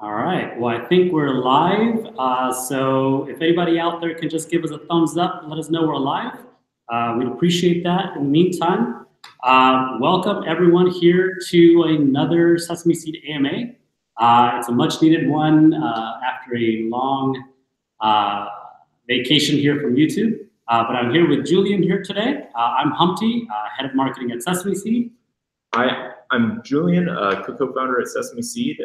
All right, well, I think we're live. So if anybody out there can just give us a thumbs up and let us know we're live, we'd appreciate that. In the meantime, welcome everyone here to another Sesameseed AMA. It's a much needed one after a long vacation here from YouTube. But I'm here with Julian here today. I'm Humpty, head of marketing at Sesameseed. Hi, I'm Julian, co-founder at Sesameseed.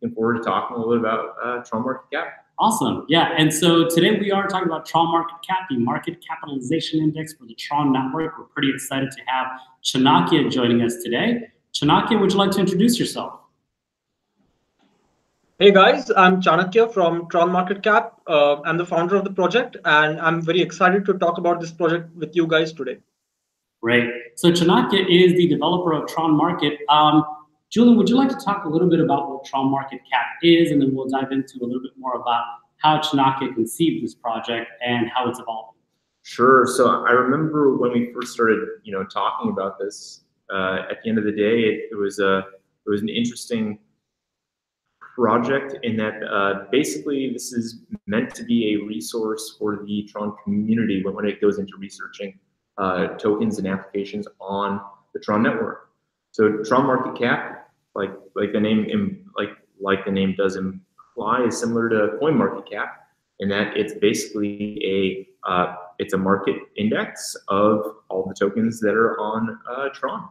Looking forward to talking a little bit about TronMarketCap. Awesome, yeah, and so today we are talking about TronMarketCap, the market capitalization index for the Tron network. We're pretty excited to have Chanakya joining us today. Chanakya, would you like to introduce yourself? Hey guys, I'm Chanakya from TronMarketCap. I'm the founder of the project, and I'm very excited to talk about this project with you guys today. Great, so Chanakya is the developer of Tron Market. Julian, would you like to talk a little bit about what TronMarketCap is, and then we'll dive into a little bit more about how Chanakya conceived this project and how it's evolving? Sure. So I remember when we first started, talking about this. At the end of the day, it was an interesting project in that basically this is meant to be a resource for the Tron community when it goes into researching tokens and applications on the Tron network. So TronMarketCap, like the name does imply, is similar to CoinMarketCap in that it's basically it's a market index of all the tokens that are on Tron.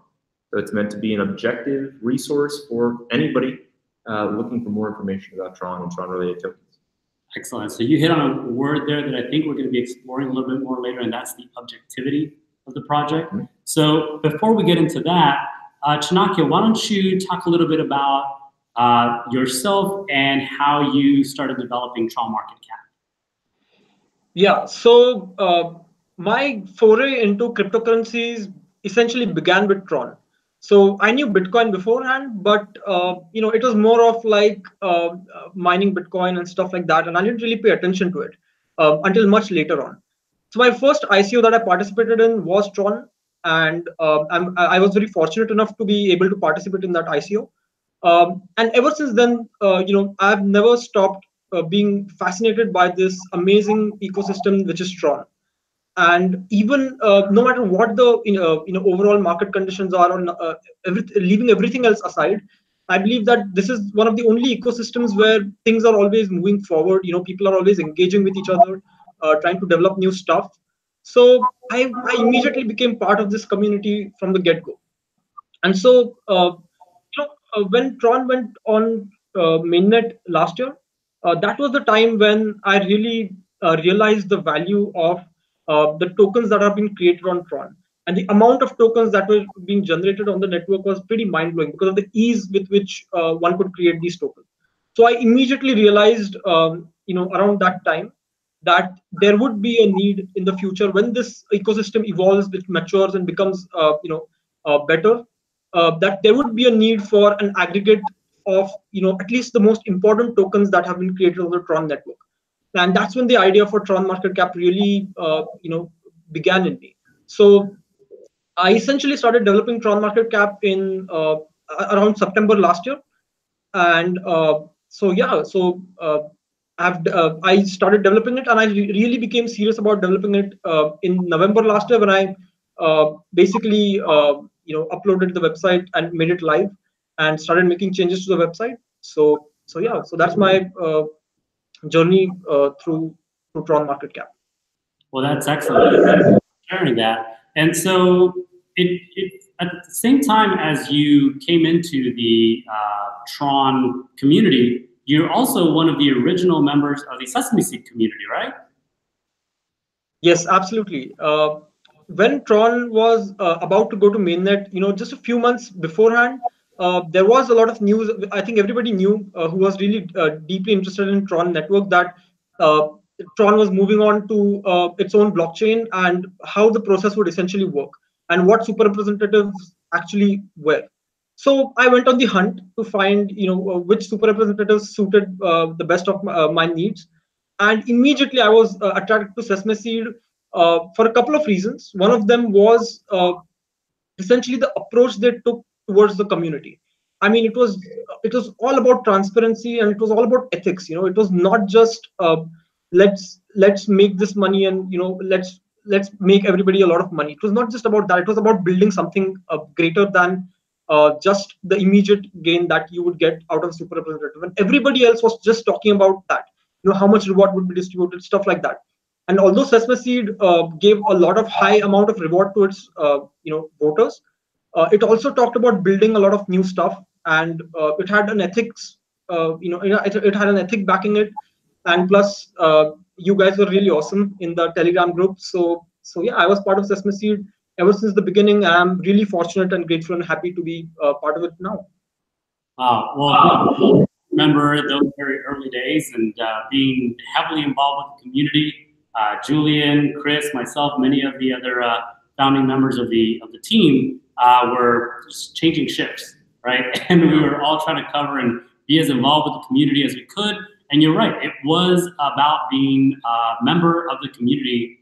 So it's meant to be an objective resource for anybody looking for more information about Tron and Tron-related tokens. Excellent. So you hit on a word there that I think we're going to be exploring a little bit more later, and that's the objectivity of the project. Mm-hmm. So before we get into that, Chanakya, why don't you talk a little bit about yourself and how you started developing TronMarketCap? Yeah, so my foray into cryptocurrencies essentially began with Tron. So I knew Bitcoin beforehand, but it was more of like mining Bitcoin and stuff like that, and I didn't really pay attention to it until much later on. So my first ICO that I participated in was Tron, and I was very fortunate enough to be able to participate in that ICO. And ever since then, I've never stopped being fascinated by this amazing ecosystem which is Tron. And even no matter what the overall market conditions are, on leaving everything else aside, I believe that this is one of the only ecosystems where things are always moving forward. People are always engaging with each other, trying to develop new stuff. So I immediately became part of this community from the get-go. And so when Tron went on mainnet last year, that was the time when I really realized the value of the tokens that are being created on Tron. And the amount of tokens that were being generated on the network was pretty mind-blowing because of the ease with which one could create these tokens. So I immediately realized, around that time, that there would be a need in the future when this ecosystem evolves, which matures and becomes, better. That there would be a need for an aggregate of at least the most important tokens that have been created on the Tron network, and that's when the idea for TronMarketCap really began in me. So I essentially started developing TronMarketCap in around September last year, and I started developing it, and I really became serious about developing it in November last year when I basically uploaded the website and made it live and started making changes to the website. So that's my journey through TronMarketCap. Well, that's excellent. Thanks for sharing that. And so it at the same time as you came into the Tron community, you're also one of the original members of the Sesameseed community, right? Yes, absolutely. When Tron was about to go to mainnet, just a few months beforehand, there was a lot of news. I think everybody knew who was really deeply interested in Tron network that Tron was moving on to its own blockchain and how the process would essentially work and what super representatives actually were. So I went on the hunt to find which super representatives suited the best of my needs, and immediately I was attracted to Sesameseed for a couple of reasons. One of them was essentially the approach they took towards the community. I mean, it was all about transparency, and it was all about ethics. It was not just let's make this money, and let's make everybody a lot of money. It was not just about that. It was about building something greater than just the immediate gain that you would get out of super representative. And everybody else was just talking about that. How much reward would be distributed, stuff like that. And although Sesameseed gave a lot of high amount of reward to its voters, it also talked about building a lot of new stuff, and it had an ethics. It had an ethic backing it, and plus you guys were really awesome in the Telegram group. So yeah, I was part of Sesameseed ever since the beginning, and I'm really fortunate and grateful and happy to be part of it now. Well, remember those very early days and being heavily involved with the community. Julian, Chris, myself, many of the other founding members of the team were just changing shifts, right? And we were all trying to cover and be as involved with the community as we could. And you're right, it was about being a member of the community,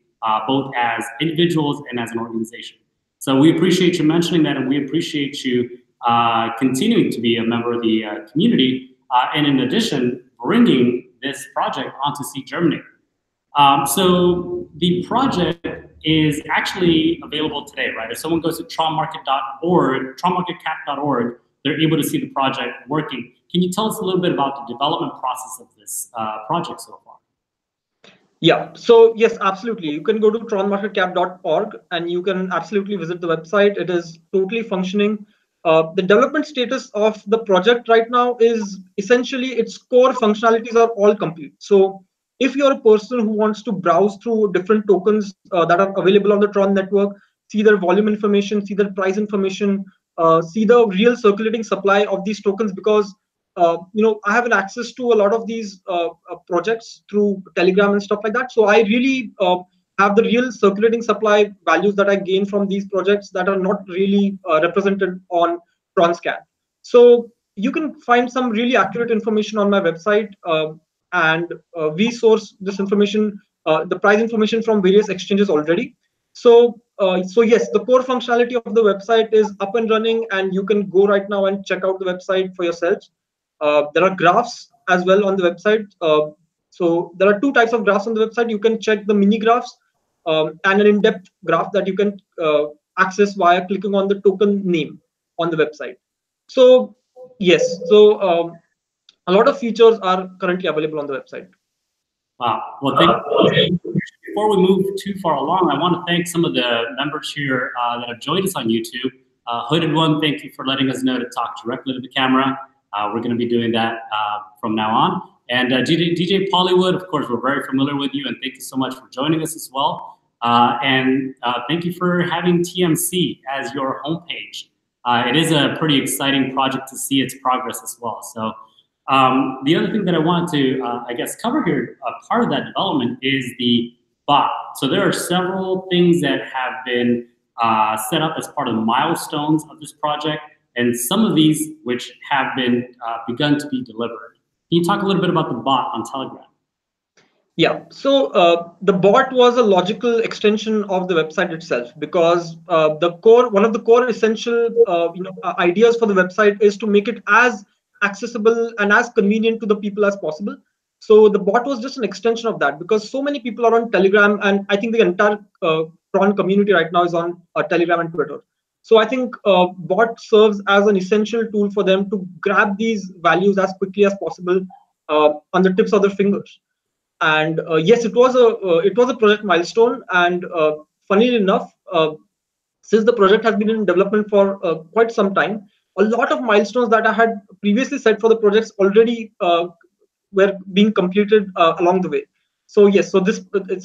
both as individuals and as an organization. So we appreciate you mentioning that, and we appreciate you continuing to be a member of the community, and in addition, bringing this project onto SEEDGerminator. So the project is actually available today, right? If someone goes to TronMarket.org, TronMarketCap.org, they're able to see the project working. Can you tell us a little bit about the development process of this project so far? Yeah, so yes, absolutely. You can go to TronMarketCap.org and you can absolutely visit the website. It is totally functioning. The development status of the project right now is essentially its core functionalities are all complete. So if you're a person who wants to browse through different tokens that are available on the Tron network, see their volume information, see their price information, see the real circulating supply of these tokens, because I have an access to a lot of these projects through Telegram and stuff like that. So I really have the real circulating supply values that I gain from these projects that are not really represented on TronScan. So you can find some really accurate information on my website, and we source this information, the price information, from various exchanges already. So yes, the core functionality of the website is up and running, and you can go right now and check out the website for yourselves. There are graphs as well on the website. So there are two types of graphs on the website. You can check the mini graphs and an in-depth graph that you can access via clicking on the token name on the website. So yes, so a lot of features are currently available on the website. Wow. Well, thank you. Before we move too far along, I want to thank some of the members here that have joined us on YouTube. Hooded One, thank you for letting us know to talk directly to the camera. We're going to be doing that from now on. And DJ Pollywood, of course, we're very familiar with you, and thank you so much for joining us as well. And thank you for having TMC as your homepage. It is a pretty exciting project to see its progress as well. So the other thing that I wanted to, I guess, cover here, part of that development is the bot. So there are several things that have been set up as part of the milestones of this project, and some of these which have been begun to be delivered. Can you talk a little bit about the bot on Telegram? Yeah, so the bot was a logical extension of the website itself, because one of the core essential ideas for the website is to make it as accessible and as convenient to the people as possible. So the bot was just an extension of that, because so many people are on Telegram, and I think the entire Tron community right now is on Telegram and Twitter. So I think bot serves as an essential tool for them to grab these values as quickly as possible on the tips of their fingers. And yes, it was a project milestone. And funnily enough, since the project has been in development for quite some time, a lot of milestones that I had previously set for the projects already were being completed along the way. So yes, so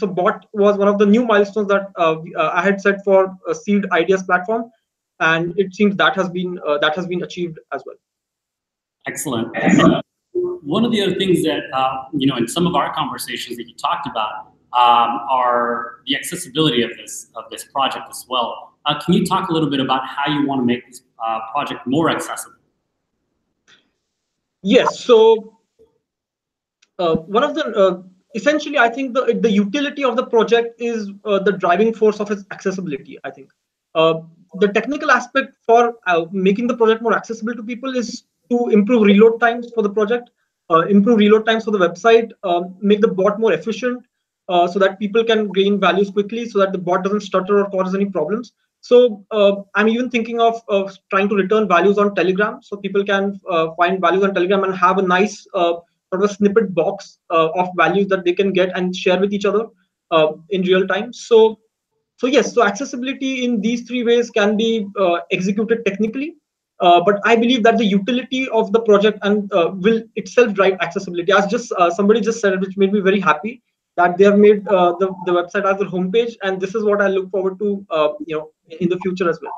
bot was one of the new milestones that I had set for a Seed Ideas platform, and it seems that has been achieved as well. Excellent. One of the other things that in some of our conversations that you talked about are the accessibility of this project as well. Can you talk a little bit about how you want to make this project more accessible? Yes. So one of the essentially, I think the utility of the project is the driving force of its accessibility. I think the technical aspect for making the project more accessible to people is to improve reload times for the project, improve reload times for the website, make the bot more efficient, so that people can gain values quickly, so that the bot doesn't stutter or cause any problems. So I'm even thinking of trying to return values on Telegram, so people can find values on Telegram and have a nice sort of a snippet box of values that they can get and share with each other in real time. So yes, so accessibility in these three ways can be executed technically, but I believe that the utility of the project and will itself drive accessibility. As just somebody just said, which made me very happy, that they have made the website as their homepage, and this is what I look forward to, in the future as well.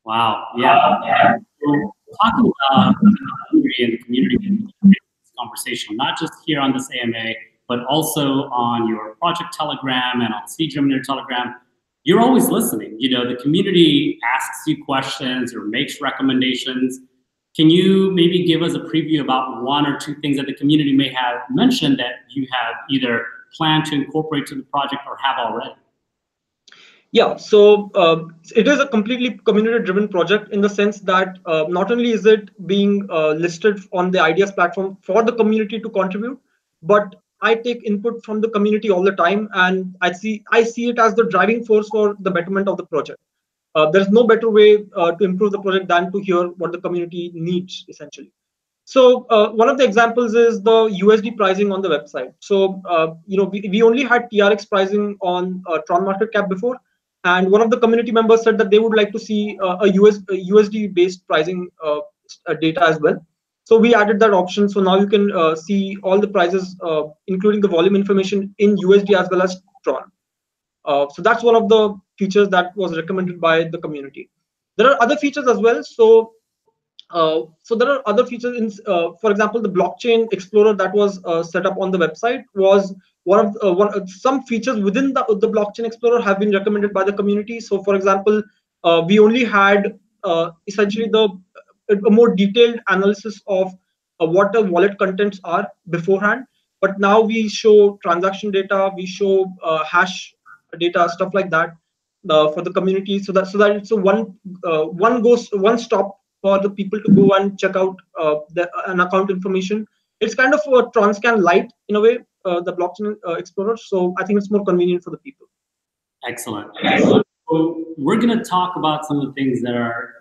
Wow. Yeah. So talking about the community and the community conversation, not just here on this AMA, but also on your project Telegram and on SEEDGerminator Telegram. You're always listening. You know, the community asks you questions or makes recommendations. Can you maybe give us a preview about one or two things that the community may have mentioned that you have either planned to incorporate to the project or have already? Yeah, so it is a completely community-driven project in the sense that not only is it being listed on the Ideas platform for the community to contribute, but I take input from the community all the time, and I see it as the driving force for the betterment of the project. There's no better way to improve the project than to hear what the community needs, essentially. So one of the examples is the USD pricing on the website. So we only had TRX pricing on TronMarketCap before, and one of the community members said that they would like to see a USD based pricing data as well. So we added that option. So now you can see all the prices, including the volume information in USD as well as Tron. So that's one of the features that was recommended by the community. There are other features as well. So there are other features in, for example, the blockchain explorer that was set up on the website was some features within the blockchain explorer have been recommended by the community. So for example, we only had essentially a more detailed analysis of what the wallet contents are beforehand, but now we show transaction data, we show hash data, stuff like that for the community, so that it's a one stop for the people to go and check out an account information. It's kind of a TronScan Lite in a way, the blockchain explorer. So I think it's more convenient for the people. Excellent. So we're going to talk about some of the things that are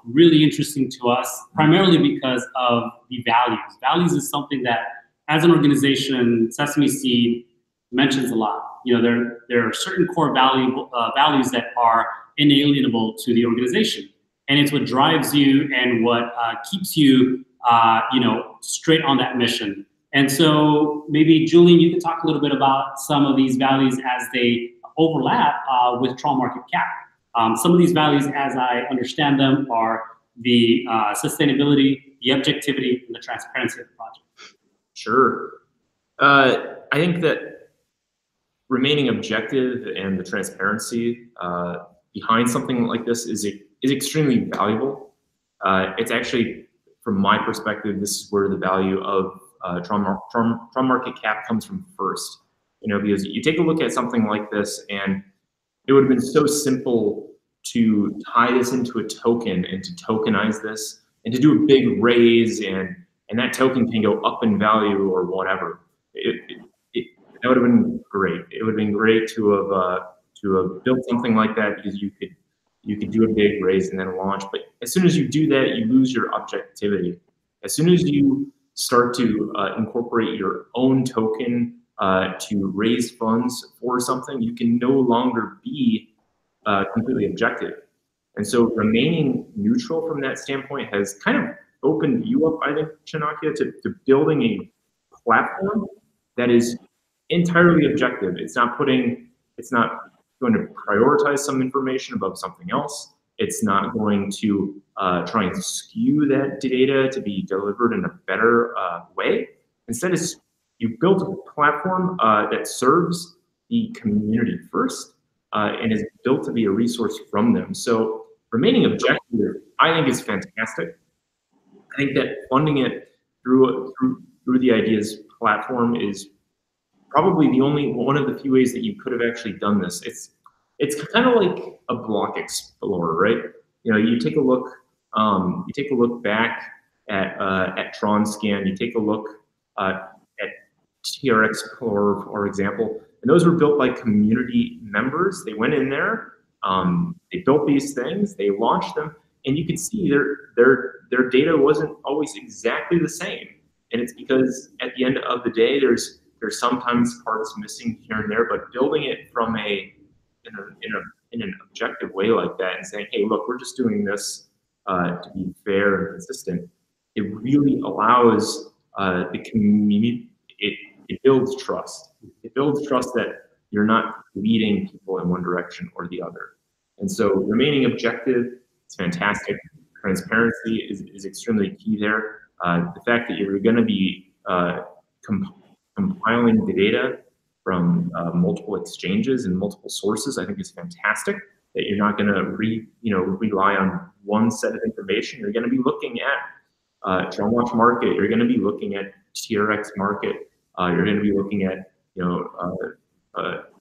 really interesting to us, primarily because of the values. Values is something that, as an organization, Sesameseed mentions a lot. You know, there are certain core values that are inalienable to the organization, and it's what drives you and what keeps you, straight on that mission. And so maybe Julian, you can talk a little bit about some of these values as they overlap with TronMarketCap. Some of these values, as I understand them, are the sustainability, the objectivity, and the transparency of the project. Sure. I think that remaining objective and the transparency behind something like this is extremely valuable. It's actually, from my perspective, this is where the value of TronMarketCap comes from first. You know, because you take a look at something like this, and it would have been so simple to tie this into a token and to tokenize this and to do a big raise, and that token can go up in value or whatever. That would have been great. It would have been great to have built something like that, because you could do a big raise and then launch. But as soon as you do that, you lose your objectivity. As soon as you start to incorporate your own token to raise funds for something, you can no longer be completely objective. And so remaining neutral from that standpoint has kind of opened you up, I think, Chanakya, to building a platform that is entirely objective. It's not going to prioritize some information above something else. It's not going to try and skew that data to be delivered in a better way. Instead, you built a platform that serves the community first and is built to be a resource from them. So remaining objective, I think, is fantastic. I think that funding it through the Ideas platform is probably one of the few ways that you could have actually done this. it's kind of like a block explorer, right? You know, you take a look back at Tron Scan, you take a look at TR Explorer, for example, and those were built by community members. They went in there, they built these things, they launched them, and you could see their data wasn't always exactly the same. And it's because at the end of the day, there's sometimes parts missing here and there, but building it from in an objective way like that and saying, hey, look, we're just doing this to be fair and consistent, it really allows the community, it builds trust. It builds trust that you're not leading people in one direction or the other. And so remaining objective is fantastic. Transparency is extremely key there. The fact that you're going to be compiling the data from multiple exchanges and multiple sources, I think is fantastic. That you're not going to rely on one set of information. You're going to be looking at TronWatch Market. You're going to be looking at TRX Market. You're going to be looking at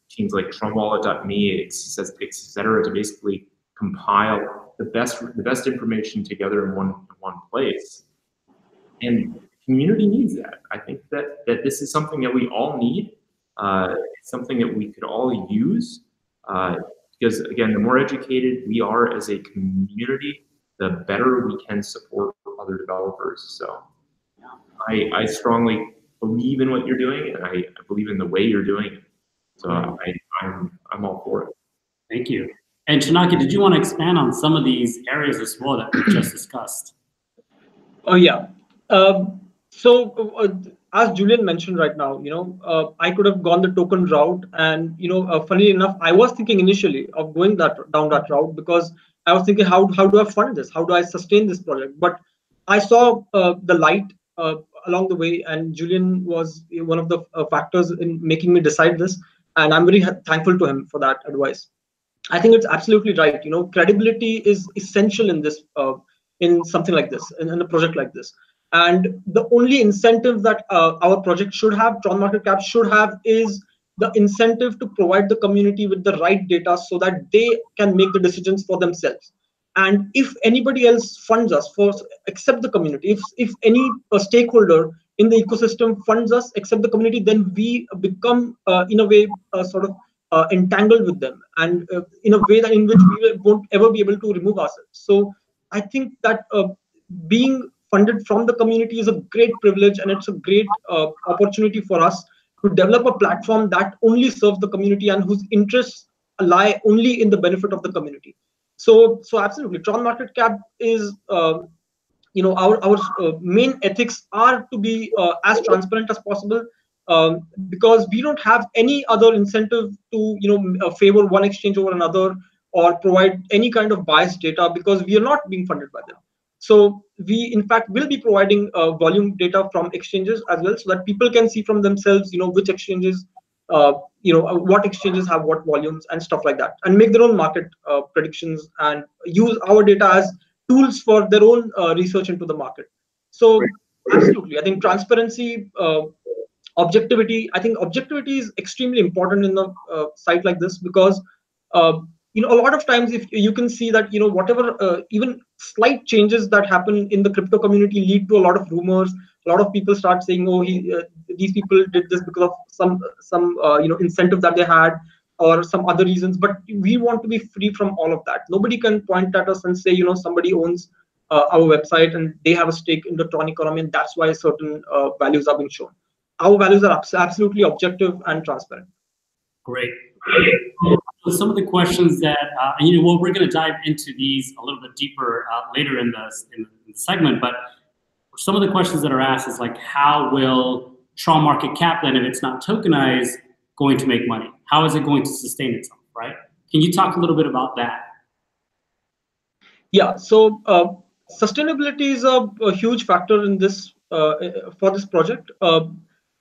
teams like TronWallet.me, et cetera, to basically compile the best information together in one place. And the community needs that. I think that this is something that we all need. It's something that we could all use. Because again, the more educated we are as a community, the better we can support other developers. So I strongly believe in what you're doing, and I believe in the way you're doing it. So I'm all for it. Thank you. And Chinaki, did you want to expand on some of these areas as well that we just discussed? Oh yeah. As Julian mentioned right now, I could have gone the token route, and funny enough, I was thinking initially of going down that route because I was thinking, how do I fund this? How do I sustain this project? But I saw the light along the way, and Julian was one of the factors in making me decide this, and I'm very thankful to him for that advice. I think it's absolutely right. Credibility is essential in this, in something like this, in a project like this. And the only incentive that our project should have, TronMarketCap should have, is the incentive to provide the community with the right data so that they can make the decisions for themselves. And if anybody else funds us except the community, if any stakeholder in the ecosystem funds us except the community, then we become in a way sort of entangled with them, and in a way that in which we won't ever be able to remove ourselves. So I think that being funded from the community is a great privilege, and it's a great opportunity for us to develop a platform that only serves the community and whose interests lie only in the benefit of the community. So absolutely, TronMarketCap is our main ethics are to be as transparent as possible, because we don't have any other incentive to favor one exchange over another or provide any kind of biased data, because we are not being funded by them. So we in fact will be providing volume data from exchanges as well, so that people can see from themselves which exchanges what exchanges have what volumes and stuff like that, and make their own market predictions and use our data as tools for their own research into the market. So absolutely, I think transparency, objectivity. I think objectivity is extremely important in a site like this, because a lot of times if you can see that whatever even slight changes that happen in the crypto community lead to a lot of rumors. A lot of people start saying, oh, these people did this because of some incentive that they had, or some other reasons. But we want to be free from all of that. Nobody can point at us and say somebody owns our website and they have a stake in the Tron economy, and that's why certain values are being shown. Our values are absolutely objective and transparent. Great. So some of the questions that, we're going to dive into these a little bit deeper later in the segment, but some of the questions that are asked is like, how will TronMarketCap, then, if it's not tokenized, going to make money? How is it going to sustain itself, right? Can you talk a little bit about that? Yeah, so sustainability is a huge factor in this for this project.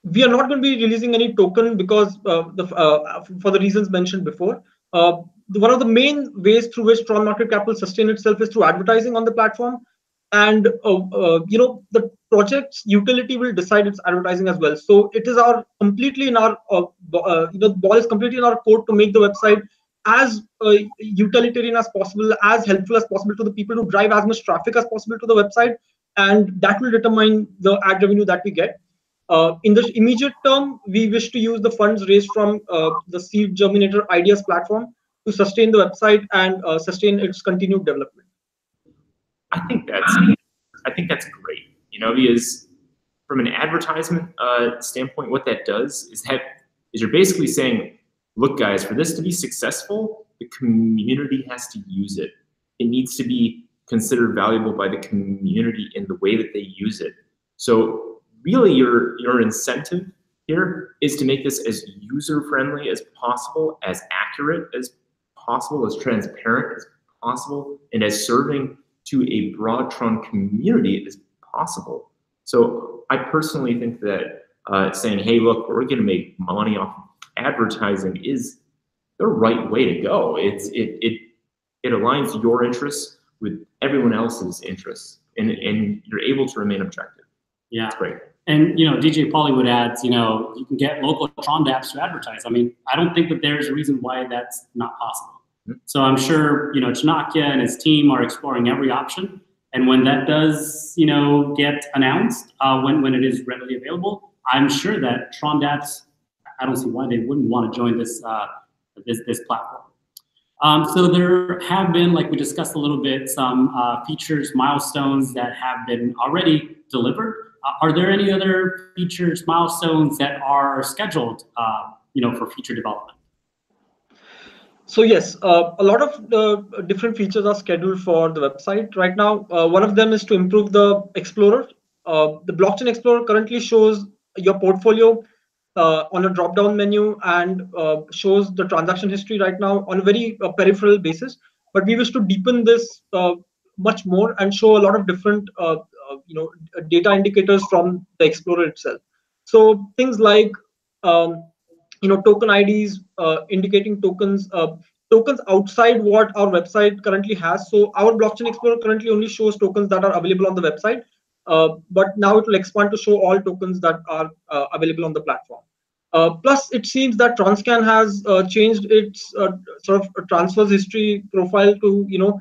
We are not going to be releasing any token because for the reasons mentioned before. One of the main ways through which TronMarketCap will sustain itself is through advertising on the platform, and the project's utility will decide its advertising as well. So it is completely in our the ball is completely in our court to make the website as utilitarian as possible, as helpful as possible to the people, to drive as much traffic as possible to the website, and that will determine the ad revenue that we get. In the immediate term, we wish to use the funds raised from the SEEDGerminator ideas platform to sustain the website and sustain its continued development. I think that's great. You know, because from an advertisement standpoint, what that does is you're basically saying, look, guys, for this to be successful, the community has to use it. It needs to be considered valuable by the community in the way that they use it. So really, your incentive here is to make this as user-friendly as possible, as accurate as possible, as transparent as possible, and as serving to a broad Tron community as possible. So I personally think that saying, hey, look, we're going to make money off of advertising is the right way to go. It aligns your interests with everyone else's interests, and you're able to remain objective. Yeah, that's great. And DJ Pollywood adds, you can get local Tron dApps to advertise. I mean, I don't think that there's a reason why that's not possible. Mm-hmm. So I'm sure Chanakya and his team are exploring every option. And when that does, get announced, when it is readily available, I'm sure that Tron dApps, I don't see why they wouldn't want to join this this platform. So there have been, like we discussed a little bit, some features, milestones that have been already delivered. Are there any other features, milestones that are scheduled, for future development? So yes, a lot of different features are scheduled for the website right now. One of them is to improve the Explorer. The Blockchain Explorer currently shows your portfolio on a drop-down menu and shows the transaction history right now on a very peripheral basis. But we wish to deepen this much more and show a lot of different data indicators from the Explorer itself. So things like token IDs, indicating tokens outside what our website currently has. So our Blockchain Explorer currently only shows tokens that are available on the website, but now it will expand to show all tokens that are available on the platform. Plus, it seems that TronScan has changed its sort of transfers history profile to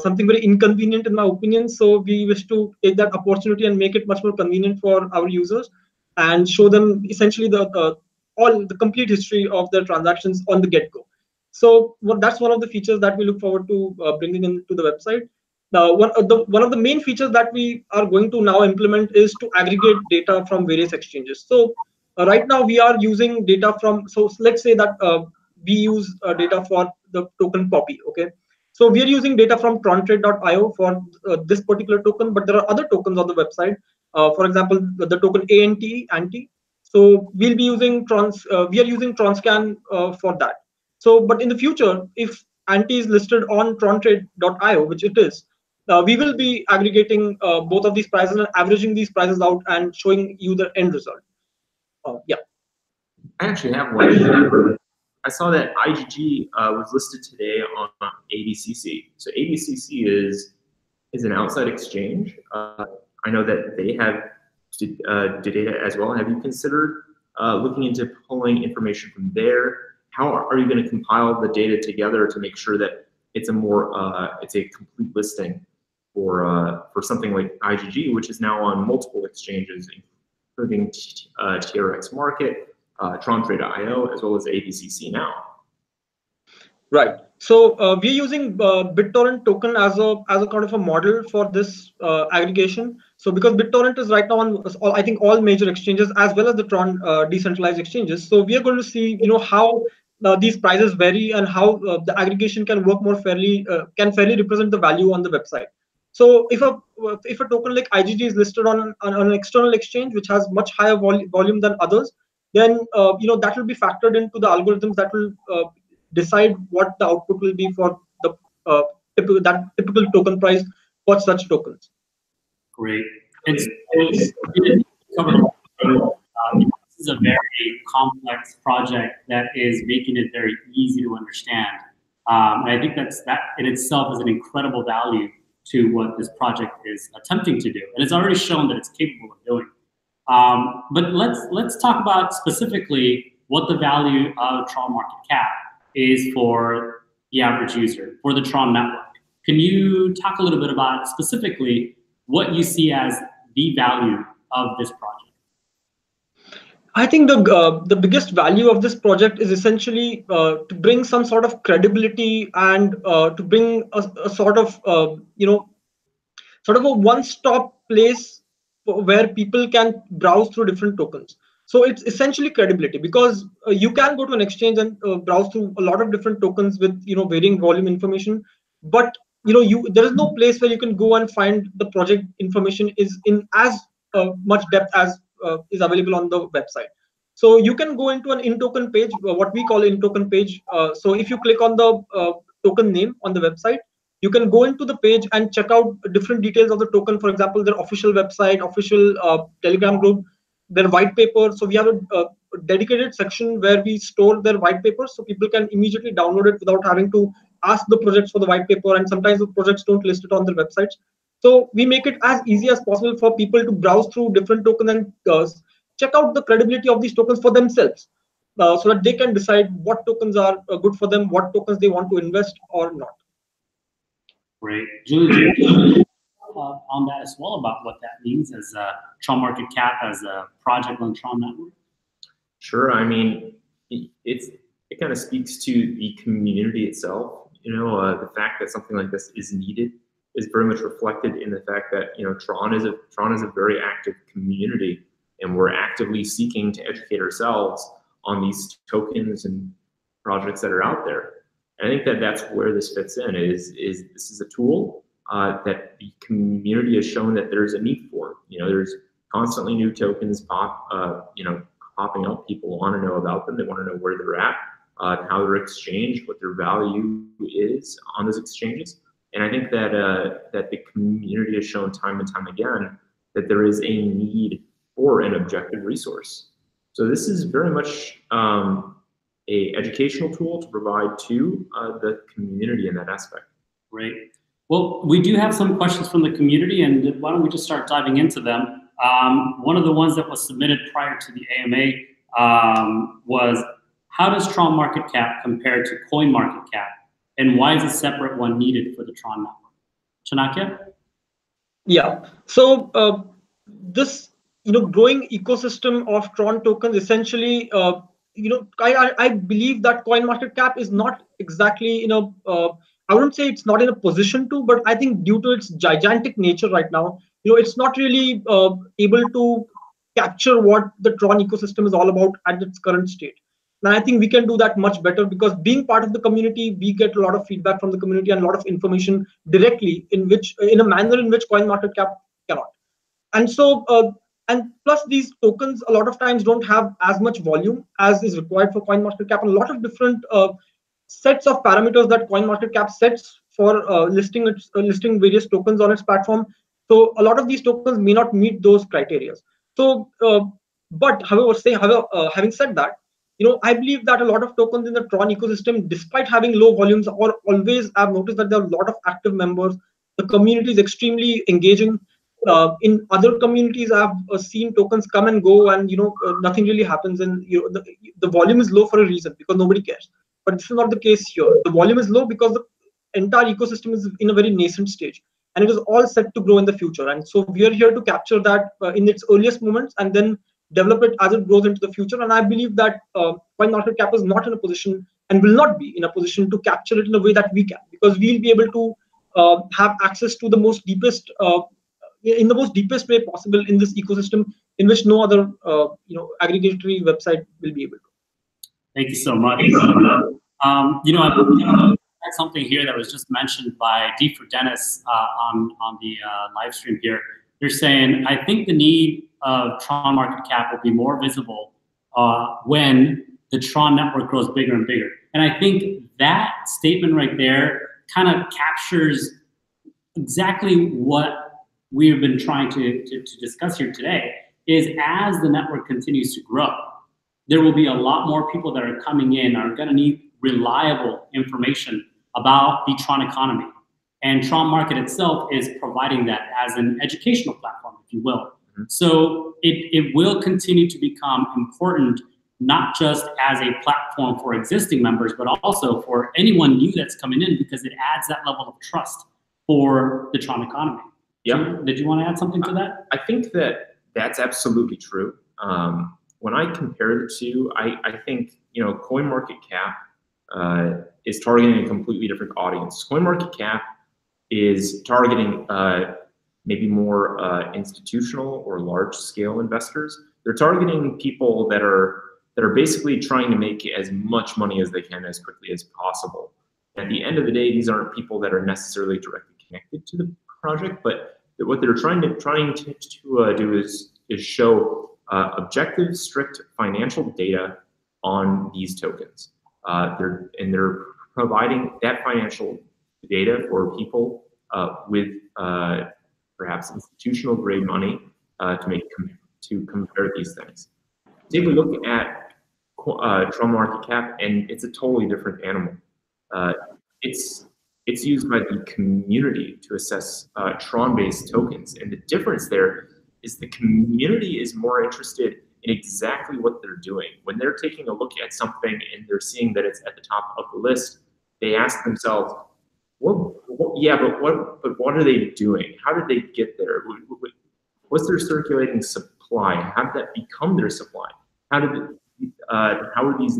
something very inconvenient in my opinion. So we wish to take that opportunity and make it much more convenient for our users and show them essentially all the complete history of their transactions on the get-go. So that's one of the features that we look forward to bringing into the website. Now, one of the main features that we are going to now implement is to aggregate data from various exchanges. So right now we are using data from, so let's say that we use data for the token Poppy, okay? So we are using data from trontrade.io for this particular token, but there are other tokens on the website. For example, the token ANTE. So we'll be using we are using TronScan for that. So, but in the future, if ANTE is listed on trontrade.io, which it is, we will be aggregating both of these prices and averaging these prices out and showing you the end result. Yeah. I actually have one. I saw that IGG was listed today on ADCC. So ADCC is an outside exchange. I know that they have data as well. Have you considered looking into pulling information from there? How are you going to compile the data together to make sure that it's a complete listing for something like IGG, which is now on multiple exchanges, including TRX Market, TronTrade.io, as well as ADCC now? Right. So we're using BitTorrent token as a kind of a model for this aggregation. So because BitTorrent is right now on I think all major exchanges as well as the Tron decentralized exchanges. So we are going to see how these prices vary and how the aggregation can work more fairly, can fairly represent the value on the website. So if a token like IGG is listed on an external exchange which has much higher volume than others, then that will be factored into the algorithms that will decide what the output will be for the typical token price for such tokens. Great. This is a very complex project that is making it very easy to understand. And I think that in itself is an incredible value to what this project is attempting to do, and it's already shown that it's capable of doing. But let's talk about specifically what the value of TronMarketCap is for the average user for the Tron network. Can you talk a little bit about specifically what you see as the value of this project? I think the biggest value of this project is essentially to bring some sort of credibility and to bring a sort of sort of a one-stop place where people can browse through different tokens. So it's essentially credibility, because you can go to an exchange and browse through a lot of different tokens with varying volume information, but there is no place where you can go and find the project information is in as much depth as is available on the website. So you can go into an in-token page, what we call in-token page. So if you click on the token name on the website, you can go into the page and check out different details of the token. For example, their official website, official Telegram group, their white paper. So we have a dedicated section where we store their white paper, so people can immediately download it without having to ask the projects for the white paper. And sometimes the projects don't list it on their websites. So we make it as easy as possible for people to browse through different tokens and check out the credibility of these tokens for themselves, so that they can decide what tokens are good for them, what tokens they want to invest or not. Great. Julie, on that as well about what that means as TronMarketCap as a project on Tron Network? Sure. I mean, it kind of speaks to the community itself. The fact that something like this is needed is very much reflected in the fact that Tron is a very active community, and we're actively seeking to educate ourselves on these tokens and projects that are out there. And I think that that's where this fits in. Is this is a tool that the community has shown that there's a need for. There's constantly new tokens popping up. People want to know about them. They want to know where they're at, how they're exchanged, what their value is on those exchanges. And I think that that the community has shown time and time again that there is a need for an objective resource. So this is very much a educational tool to provide to the community in that aspect. Great. Well, we do have some questions from the community, and why don't we just start diving into them? One of the ones that was submitted prior to the AMA was, how does TronMarketCap compare to CoinMarketCap, and why is a separate one needed for the Tron network? Chanakya? Yeah. So this growing ecosystem of Tron tokens essentially I believe that CoinMarketCap is not exactly I wouldn't say it's not in a position to, but I think due to its gigantic nature right now, it's not really able to capture what the Tron ecosystem is all about at its current state. And I think we can do that much better, because being part of the community, we get a lot of feedback from the community and a lot of information directly in a manner in which CoinMarketCap cannot. And so and plus, these tokens a lot of times don't have as much volume as is required for CoinMarketCap, and a lot of different sets of parameters that CoinMarketCap sets for listing various tokens on its platform. So a lot of these tokens may not meet those criteria. So, but having said that, I believe that a lot of tokens in the Tron ecosystem, despite having low volumes, or always I've noticed that there are a lot of active members. The community is extremely engaging. In other communities, I've seen tokens come and go, and nothing really happens, and the volume is low for a reason, because nobody cares. But this is not the case here. The volume is low because the entire ecosystem is in a very nascent stage, and it is all set to grow in the future. And so we are here to capture that in its earliest moments, and then develop it as it grows into the future. And I believe that CoinMarketCap is not in a position, and will not be in a position, to capture it in a way that we can, because we'll be able to have access to the most deepest in the most deepest way possible in this ecosystem, in which no other aggregatory website will be able to. Thank you so much. I had something here that was just mentioned by D for Dennis on the live stream here. They're saying, I think the need of Tron MarketCap will be more visible when the Tron network grows bigger and bigger. And I think that statement right there kind of captures exactly what we have been trying to discuss here today, is as the network continues to grow, there will be a lot more people that are coming in, are going to need reliable information about the Tron economy. And Tron Market itself is providing that as an educational platform, if you will. So it will continue to become important not just as a platform for existing members, but also for anyone new that's coming in, because it adds that level of trust for the Tron economy. Yeah. So, did you want to add something to that? I think that that's absolutely true. When I compare the two, I think, you know, CoinMarketCap is targeting a completely different audience. CoinMarketCap is targeting maybe more institutional or large-scale investors. They're targeting people that are basically trying to make as much money as they can as quickly as possible. At the end of the day, these aren't people that are necessarily directly connected to the project, but what they're trying to do is show objective, strict financial data on these tokens. They're providing that financial data for people with perhaps institutional grade money to compare these things. Take a look at TronMarketCap, and it's a totally different animal. It's used by the community to assess Tron-based tokens, and the difference there is the community is more interested in exactly what they're doing. When they're taking a look at something and they're seeing that it's at the top of the list, they ask themselves, but what are they doing? How did they get there? What's their circulating supply? How did that become their supply? How are these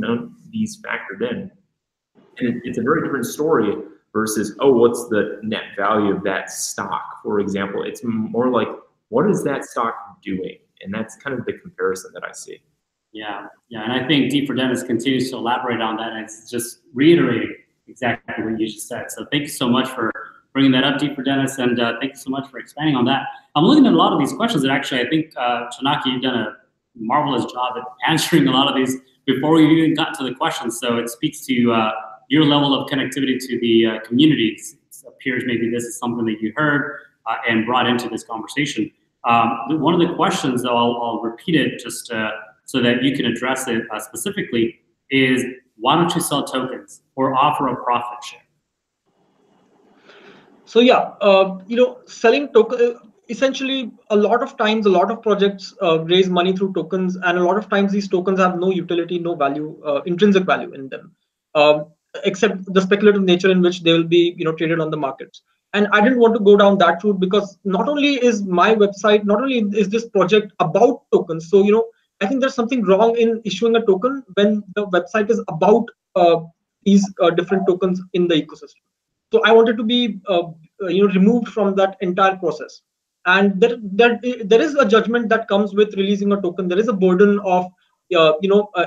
factored in? And it's a very different story versus, oh, what's the net value of that stock, for example. It's more like, what is that stock doing? And that's kind of the comparison that I see. Yeah, and I think D for Dennis continues to elaborate on that, and it's just reiterating exactly what you just said. So thank you so much for bringing that up, D for Dennis, and thank you so much for expanding on that. I'm looking at a lot of these questions, and actually I think, Chanaki, you've done a marvelous job at answering a lot of these before we even got to the questions. So it speaks to your level of connectivity to the community. It appears maybe this is something that you heard and brought into this conversation. One of the questions, though, I'll repeat it just so that you can address it specifically, is why don't you sell tokens or offer a profit share? So yeah, selling token, essentially a lot of times, a lot of projects raise money through tokens, and a lot of times these tokens have no utility, no value, intrinsic value in them, except the speculative nature in which they will be, traded on the markets. And I didn't want to go down that route, because not only is my website, not only is this project about tokens, so I think there's something wrong in issuing a token when the website is about these different tokens in the ecosystem. So I wanted to be removed from that entire process. And there is a judgment that comes with releasing a token. There is a burden of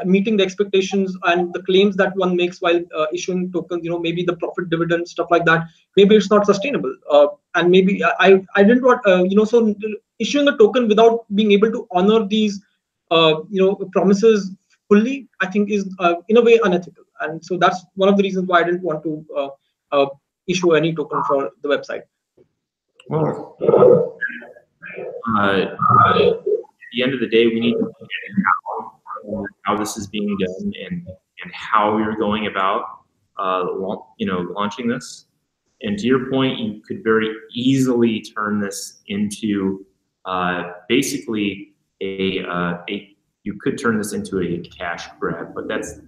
meeting the expectations and the claims that one makes while issuing tokens. Maybe the profit dividend, stuff like that. Maybe it's not sustainable, and maybe I didn't want so issuing a token without being able to honor these promises fully, I think is in a way unethical. And so that's one of the reasons why I didn't want to issue any token for the website. Well, at the end of the day, we need to look at how this is being done and how we're going about launching this. And to your point, you could very easily turn this into basically you could turn this into a cash grab, but that's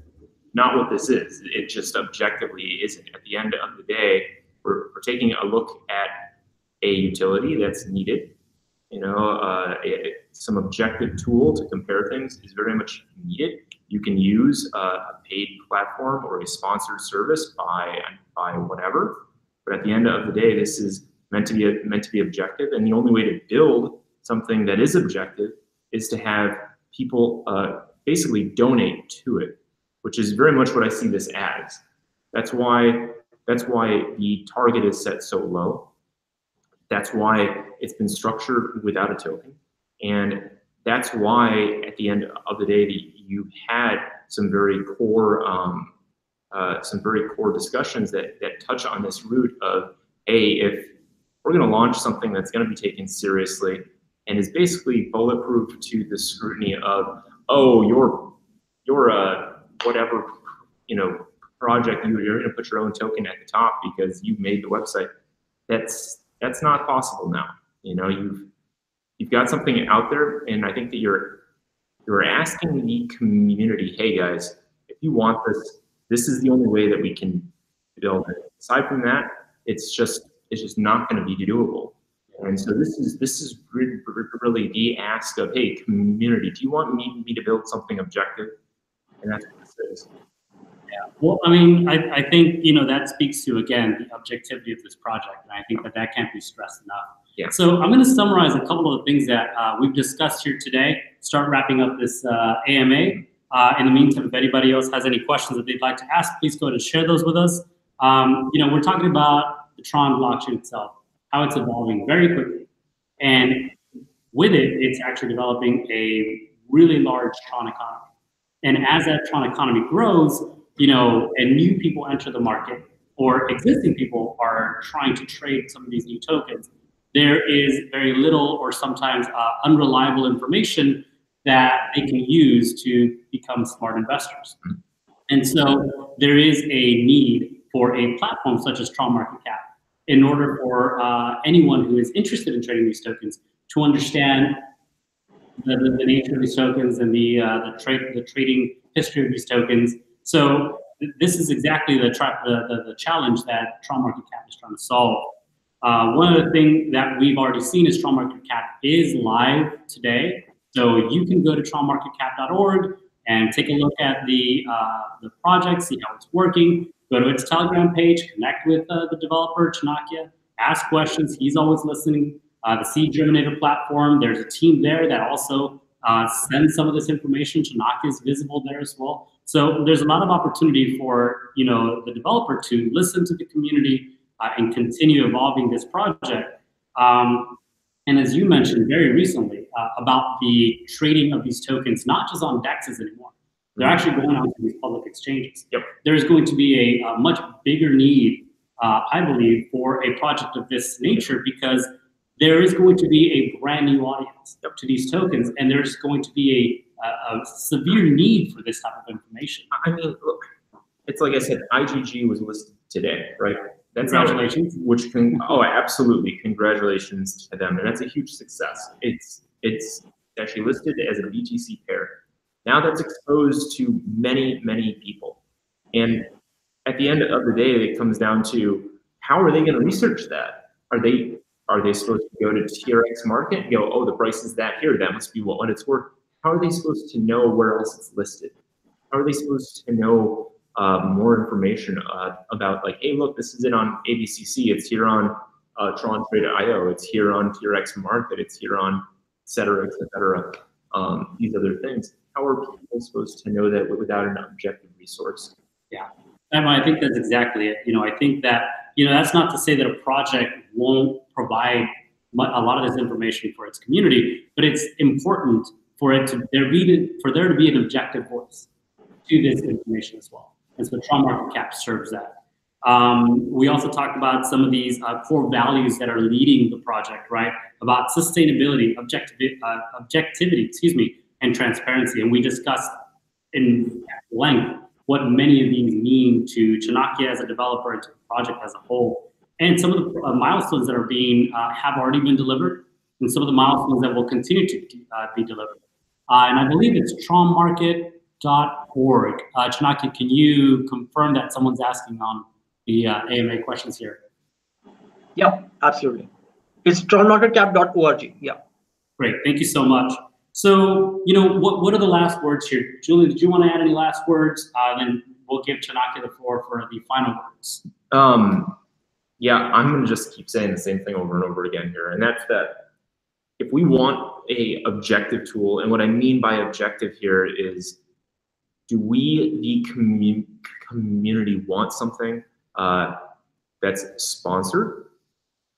not what this is. It just objectively isn't. At the end of the day, we're taking a look at a utility that's needed. Some objective tool to compare things is very much needed. You can use a paid platform or a sponsored service by whatever, but at the end of the day, this is meant to be objective. And the only way to build something that is objective is to have people basically donate to it, which is very much what I see this as. That's why the target is set so low. That's why it's been structured without a token. And that's why at the end of the day, you've had some very core discussions that touch on this root of, hey, if we're going to launch something that's going to be taken seriously and is basically bulletproof to the scrutiny of, oh, you're whatever project, you're going to put your own token at the top because you made the website. That's not possible now. You've got something out there, and I think that you're You're asking the community, hey guys, if you want this, this is the only way that we can build it. Aside from that, it's just not going to be doable. And so this is really the ask of, hey, community, do you want me to build something objective? And that's what this is. Yeah. Well, I mean, I think, you know, that speaks to, again, the objectivity of this project. And I think that can't be stressed enough. Yeah. So I'm going to summarize a couple of the things that we've discussed here today, start wrapping up this AMA. In the meantime, if anybody else has any questions that they'd like to ask, please go ahead and share those with us. You know, we're talking about the Tron blockchain itself, how it's evolving very quickly. And with it, it's actually developing a really large Tron economy. And as that Tron economy grows, you know, and new people enter the market, or existing people are trying to trade some of these new tokens, there is very little or sometimes unreliable information that they can use to become smart investors. And so there is a need for a platform such as TronMarketCap in order for anyone who is interested in trading these tokens to understand the nature of these tokens and the trading history of these tokens. So this is exactly the challenge that TronMarketCap is trying to solve. One of the things that we've already seen is TronMarketCap is live today. So you can go to tronmarketcap.org and take a look at the project, see how it's working, go to its Telegram page, connect with the developer, Chanakya, ask questions. He's always listening. The SEEDGerminator platform, there's a team there that also sends some of this information. Chanakya is visible there as well. So there's a lot of opportunity for, you know, the developer to listen to the community and continue evolving this project. And as you mentioned very recently about the trading of these tokens, not just on DEXs anymore, they're actually going onto these public exchanges. Yep. There's going to be a much bigger need, I believe, for a project of this nature, because there is going to be a brand new audience to these tokens, and there's going to be a severe need for this type of information. I mean, look, it's like I said, IGG was listed today, right? That's Congratulations. Oh, absolutely. Congratulations to them. And that's a huge success. It's actually listed as a BTC pair. Now that's exposed to many, many people. And at the end of the day, it comes down to, how are they going to research that? Are they supposed to go to TRX market and go, oh, the price is that here, that must be what it's worth? How are they supposed to know where else it's listed? How are they supposed to know more information about, like, hey, look, this is it on ABCC, it's here on Tron Trade.io, it's here on TRX market, it's here on et cetera, these other things. How are people supposed to know that without an objective resource? Yeah, I think that's exactly it. You know, I think that, you know, that's not to say that a project won't provide a lot of this information for its community, but it's important for there to be an objective voice to this information as well. And so TronMarketCap serves that. We also talked about some of these core values that are leading the project, right? About sustainability, objectivity, and transparency. And we discussed in length what many of these mean to Chanakya as a developer and to the project as a whole. And some of the milestones that are being have already been delivered, and some of the milestones that will continue to be delivered. And I believe it's tronmarket.org. Chanakya, can you confirm that someone's asking on the AMA questions here? Yeah, absolutely. It's tronmarketcap.org. Yeah. Great, thank you so much. So, you know, what are the last words here? Julian, did you want to add any last words? Then we'll give Chanakya the floor for the final words. Yeah, I'm going to just keep saying the same thing over and over again here. And that's that if we want a objective tool, and what I mean by objective here is, do we, the community, want something that's sponsored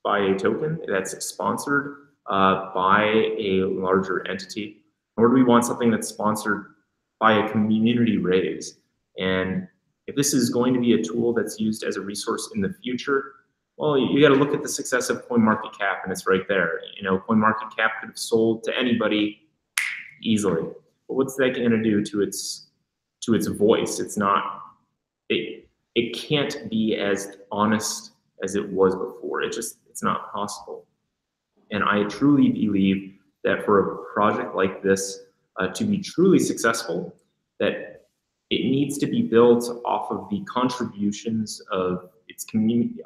by a token, that's sponsored by a larger entity, or do we want something that's sponsored by a community raise? And if this is going to be a tool that's used as a resource in the future, well, you got to look at the success of CoinMarketCap, and it's right there. You know, CoinMarketCap could have sold to anybody easily, but what's that going to do to its voice? It's not. It can't be as honest as it was before. It's not possible. And I truly believe that for a project like this, to be truly successful, that it needs to be built off of the contributions of its community,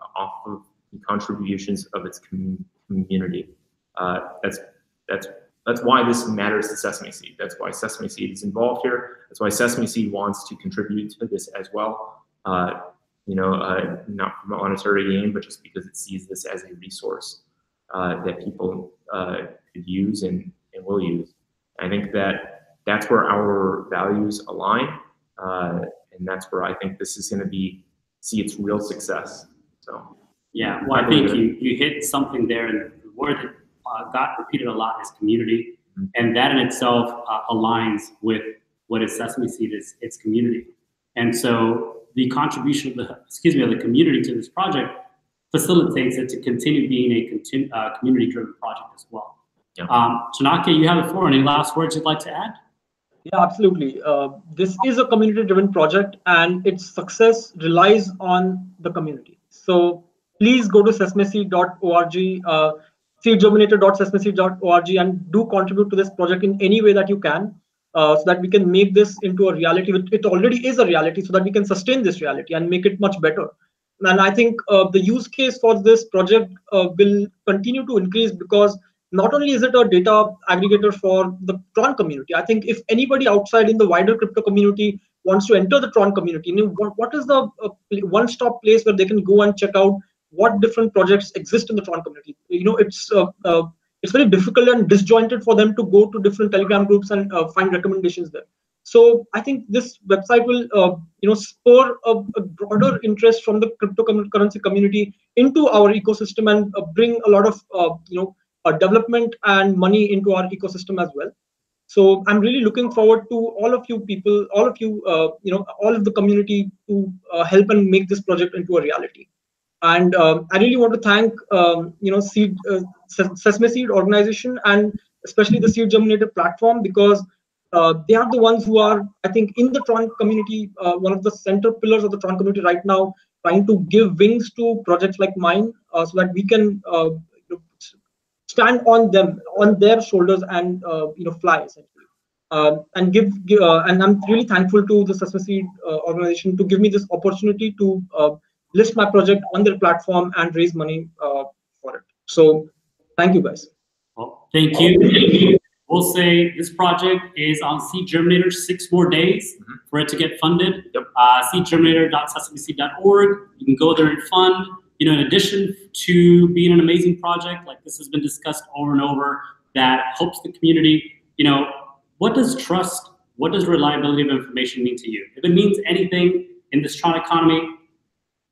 community. That's why this matters to Sesameseed. That's why Sesameseed is involved here. That's why Sesameseed wants to contribute to this as well. Not for monetary gain, but just because it sees this as a resource that people could use and will use. I think that's where our values align, and that's where I think this is going to see its real success. So yeah, well, I think you hit something there, and the word that got repeated a lot is community, and that in itself aligns with what is Sesameseed is its community, and so the contribution of the community to this project facilitates it to continue being a community-driven project as well. Yeah. Chanakya, you have the floor. Any last words you'd like to add? Yeah, absolutely. This is a community-driven project, and its success relies on the community. So please go to sesameseed.org, seedgerminator.sesameseed.org, and do contribute to this project in any way that you can, so that we can make this into a reality. It already is a reality, so that we can sustain this reality and make it much better. And I think the use case for this project will continue to increase, because not only is it a data aggregator for the Tron community, I think if anybody outside in the wider crypto community wants to enter the Tron community, what is the one-stop place where they can go and check out what different projects exist in the Tron community? It's very difficult and disjointed for them to go to different Telegram groups and find recommendations there. So I think this website will spur a broader interest from the cryptocurrency community into our ecosystem, and bring a lot of development and money into our ecosystem as well. So I'm really looking forward to all of you people, all of you, all of the community to help and make this project into a reality. And I really want to thank Sesameseed organization, and especially the SEEDGerminator platform, because they are the ones who are, I think, in the Tron community, one of the center pillars of the Tron community right now, trying to give wings to projects like mine, so that we can stand on their shoulders and fly essentially. And I'm really thankful to the Sesameseed organization to give me this opportunity to list my project on their platform and raise money for it. So thank you, guys. Well, thank you. We'll say this project is on SEEDGerminator 6 more days for it to get funded. Yep. SEEDGerminator.sesameseed.org. You can go there and fund. In addition to being an amazing project, like this has been discussed over and over, that helps the community, what does trust, what does reliability of information mean to you? If it means anything in this Tron economy,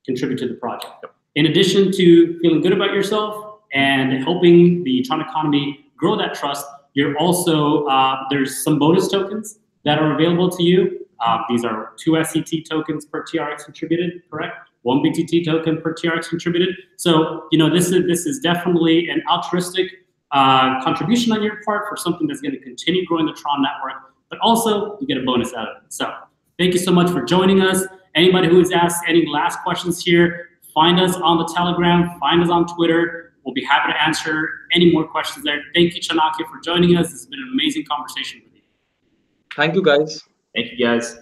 contribute to the project. Yep. In addition to feeling good about yourself and helping the Tron economy grow that trust, you're also, there's some bonus tokens that are available to you. These are 2 SET tokens per TRX contributed, correct? 1 BTT token per TRX contributed. So, this is definitely an altruistic contribution on your part for something that's going to continue growing the Tron network, but also you get a bonus out of it. So thank you so much for joining us. Anybody who has asked any last questions here, find us on the Telegram, find us on Twitter. We'll be happy to answer any more questions there. Thank you, Chanakya, for joining us. This has been an amazing conversation with you. Thank you, guys. Thank you, guys.